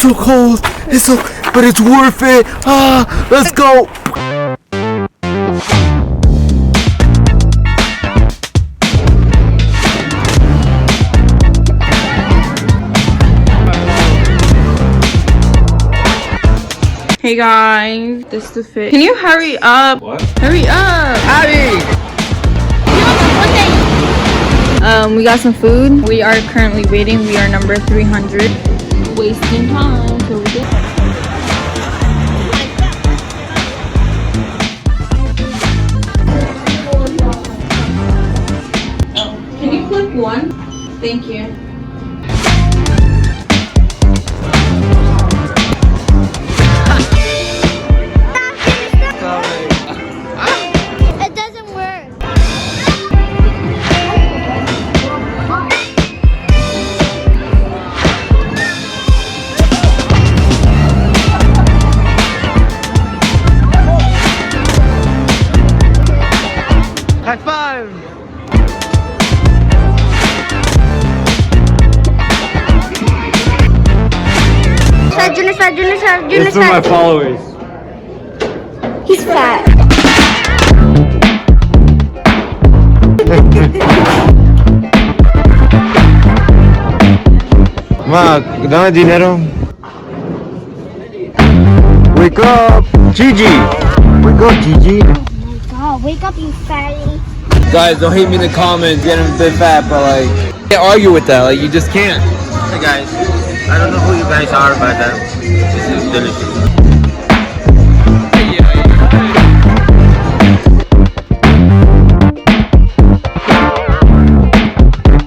so cold. It's so, but it's worth it. Ah, let's go. Hey guys, this is the fit. Can you hurry up? What? Hurry up, Abby. We got some food. We are currently waiting. We are number 300. Wasting time. So we get. Can you click one? Thank you. It doesn't work. High five. Junis, For my followers. He's fat. Ma, dame dinero. Wake up, Gigi. Wake up, Gigi. Oh, wake up, you fatty. Guys, don't hate me in the comments. Get him a bit fat, but like, you can't argue with that. Like, you just can't. Hey guys, I don't know who you guys are, but this is delicious.